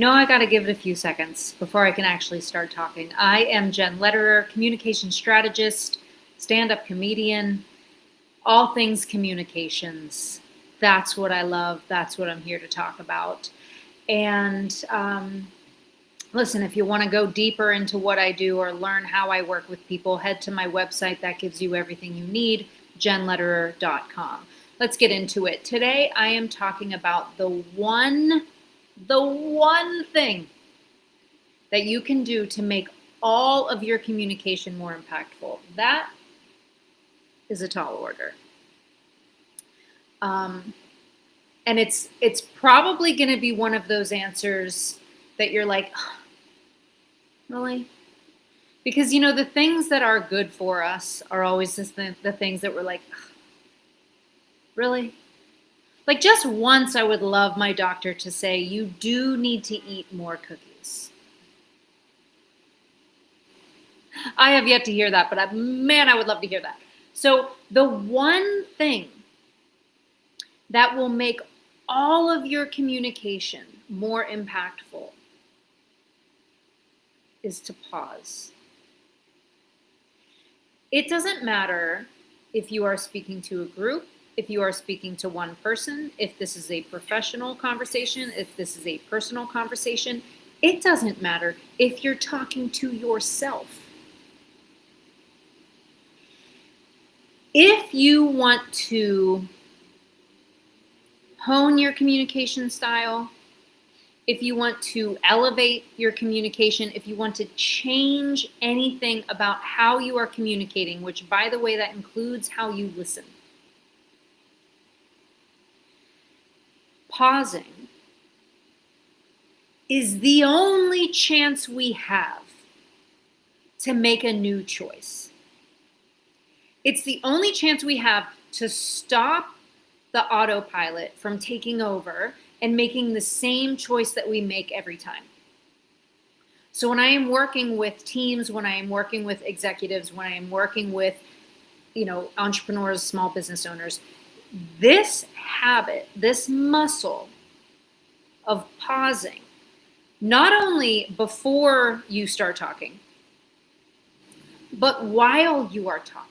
I got to give it a few seconds before I can actually start talking. I am Jen Lederer, communication strategist, stand-up comedian, all things communications. That's what I love. That's what I'm here to talk about. And listen, if you want to go deeper into what I do or learn how I work with people, head to my website. That gives you everything you need, jenlederer.com. Let's get into it. Today, I am talking about the one thing that you can do to make all of your communication more impactful. That is a tall order. And it's probably going to be one of those answers that you're like, oh, really? Because, the things that are good for us are always just the things that we're like, oh, really? Like just once I would love my doctor to say, you do need to eat more cookies. I have yet to hear that, but man, I would love to hear that. So the one thing that will make all of your communication more impactful is to pause. It doesn't matter if you are speaking to a group, if you are speaking to one person, if this is a professional conversation, if this is a personal conversation, it doesn't matter if you're talking to yourself. If you want to hone your communication style, if you want to elevate your communication, if you want to change anything about how you are communicating, which by the way, that includes how you listen, pausing is the only chance we have to make a new choice. It's the only chance we have to stop the autopilot from taking over and making the same choice that we make every time. So when I am working with teams, when I am working with executives, when I am working with, entrepreneurs, small business owners, this habit, this muscle of pausing, not only before you start talking, but while you are talking,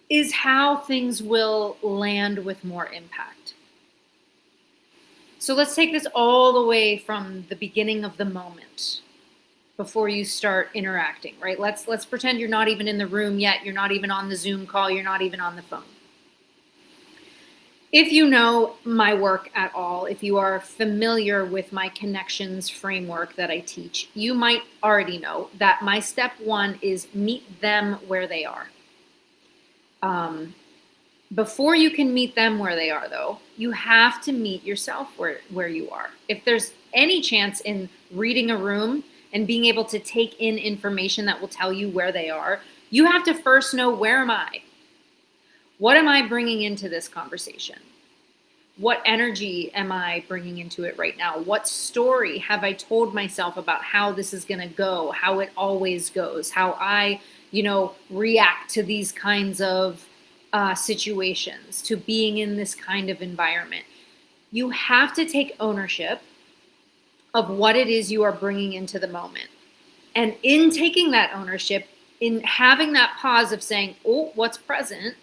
is how things will land with more impact. So let's take this all the way from the beginning of the moment before you start interacting, right? Let's pretend you're not even in the room yet. You're not even on the Zoom call. You're not even on the phone. If you know my work at all, if you are familiar with my connections framework that I teach, you might already know that my step one is meet them where they are. Before you can meet them where they are, though, you have to meet yourself where you are. If there's any chance in reading a room and being able to take in information that will tell you where they are, you have to first know, where am I? What am I bringing into this conversation? What energy am I bringing into it right now? What story have I told myself about how this is going to go, how it always goes, how I, react to these kinds of situations, to being in this kind of environment? You have to take ownership of what it is you are bringing into the moment. And in taking that ownership, in having that pause of saying, oh, what's present,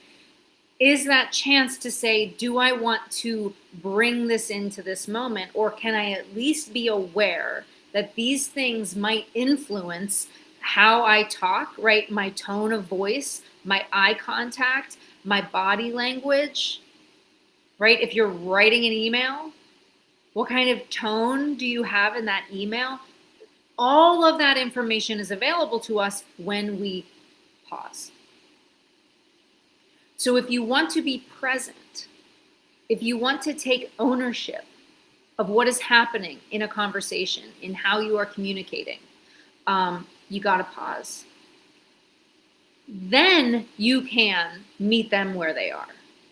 is that chance to say, do I want to bring this into this moment? Or can I at least be aware that these things might influence how I talk, right? My tone of voice, my eye contact, my body language, right? If you're writing an email, what kind of tone do you have in that email? All of that information is available to us when we pause. So if you want to be present, if you want to take ownership of what is happening in a conversation, in how you are communicating, you got to pause. Then you can meet them where they are,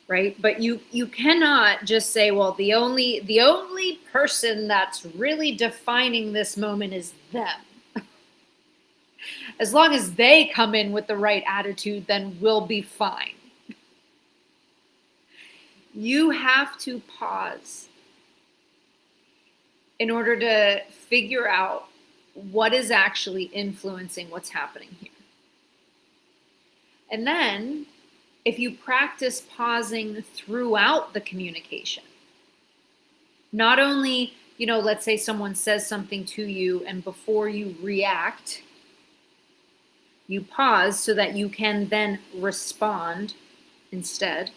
right? But you cannot just say, well, the only person that's really defining this moment is them. As long as they come in with the right attitude, then we'll be fine. You have to pause in order to figure out what is actually influencing what's happening here. And then, if you practice pausing throughout the communication, not only, let's say someone says something to you and before you react, you pause so that you can then respond instead.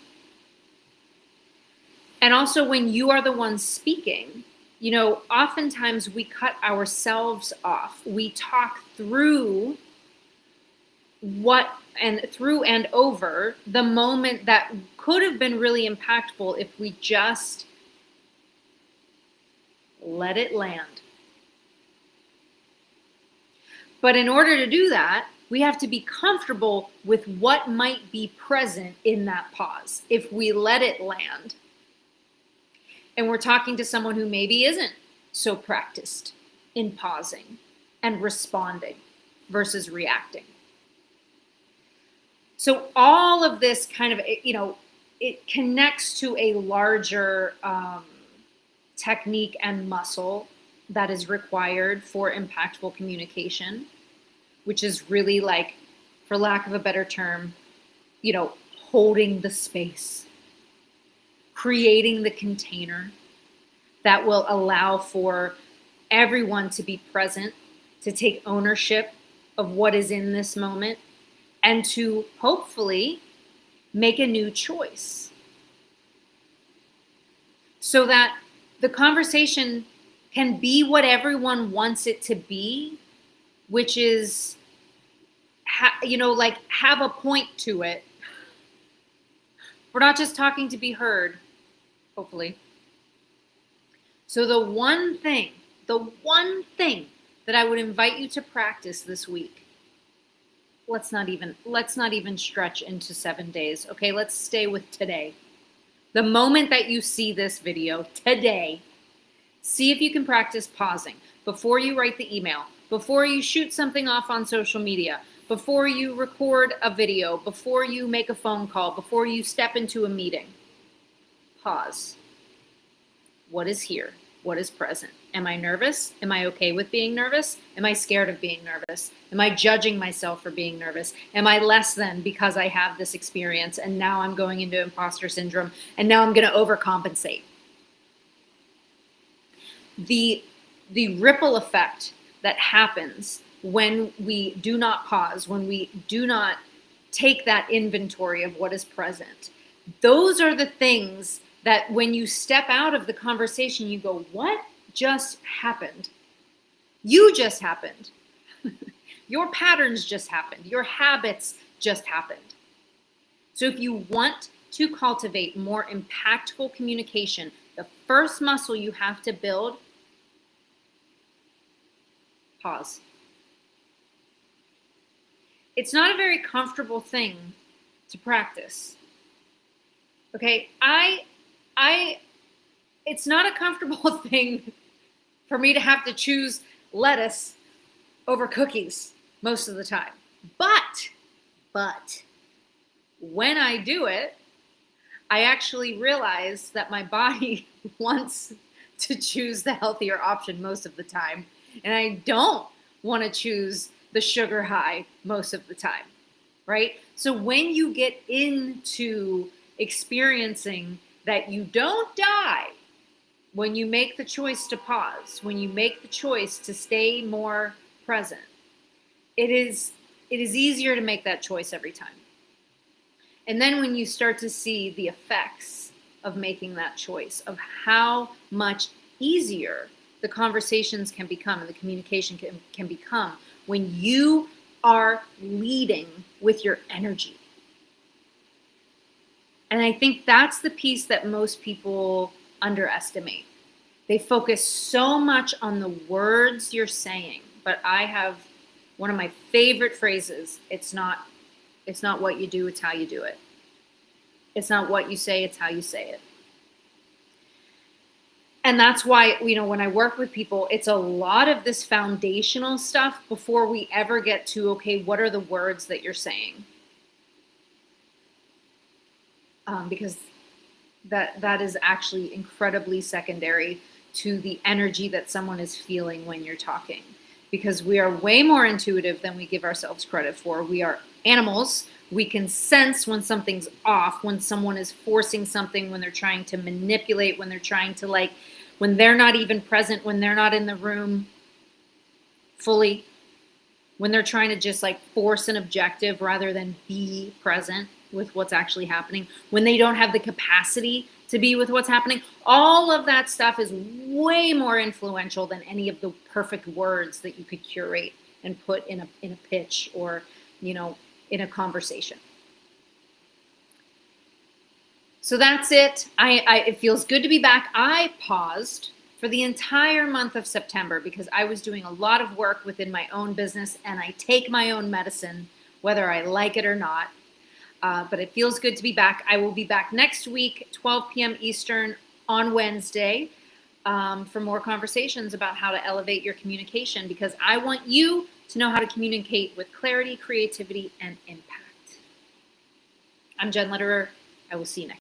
And also when you are the one speaking, oftentimes we cut ourselves off. We talk through through and over the moment that could have been really impactful if we just let it land. But in order to do that, we have to be comfortable with what might be present in that pause if we let it land. And we're talking to someone who maybe isn't so practiced in pausing and responding versus reacting. So all of this kind of, it connects to a larger technique and muscle that is required for impactful communication, which is really like, for lack of a better term, holding the space, creating the container that will allow for everyone to be present, to take ownership of what is in this moment, and to hopefully make a new choice so that the conversation can be what everyone wants it to be, which is, have a point to it. We're not just talking to be heard, hopefully. So the one thing that I would invite you to practice this week, let's not even stretch into 7 days. Okay, let's stay with today. The moment that you see this video today, see if you can practice pausing before you write the email, before you shoot something off on social media, before you record a video, before you make a phone call, before you step into a meeting. Pause. What is here? What is present? Am I nervous? Am I okay with being nervous? Am I scared of being nervous? Am I judging myself for being nervous? Am I less than because I have this experience and now I'm going into imposter syndrome and now I'm going to overcompensate? The ripple effect that happens when we do not pause, when we do not take that inventory of what is present, those are the things that when you step out of the conversation, you go, what just happened? You just happened. Your patterns just happened. Your habits just happened. So if you want to cultivate more impactful communication, the first muscle you have to build, pause. It's not a very comfortable thing to practice. Okay, it's not a comfortable thing for me to have to choose lettuce over cookies most of the time. But when I do it, I actually realize that my body wants to choose the healthier option most of the time. And I don't want to choose the sugar high most of the time, right? So when you get into experiencing that you don't die when you make the choice to pause, when you make the choice to stay more present, it is easier to make that choice every time. And then when you start to see the effects of making that choice, of how much easier the conversations can become and the communication can become when you are leading with your energy. And I think that's the piece that most people underestimate. They focus so much on the words you're saying, but I have one of my favorite phrases. It's not what you do, it's how you do it. It's not what you say, it's how you say it. And that's why, when I work with people, it's a lot of this foundational stuff before we ever get to, okay, what are the words that you're saying? Because That is actually incredibly secondary to the energy that someone is feeling when you're talking, because we are way more intuitive than we give ourselves credit for. We are animals. We can sense when something's off, when someone is forcing something, when they're trying to manipulate, when they're trying to, like, when they're not even present, when they're not in the room fully, when they're trying to just like force an objective rather than be present with what's actually happening, when they don't have the capacity to be with what's happening. All of that stuff is way more influential than any of the perfect words that you could curate and put in a pitch, or, in a conversation. So that's it. It feels good to be back. I paused for the entire month of September because I was doing a lot of work within my own business, and I take my own medicine, whether I like it or not. But it feels good to be back. I will be back next week, 12 p.m. Eastern on Wednesday, for more conversations about how to elevate your communication, because I want you to know how to communicate with clarity, creativity, and impact. I'm Jen Lederer. I will see you next.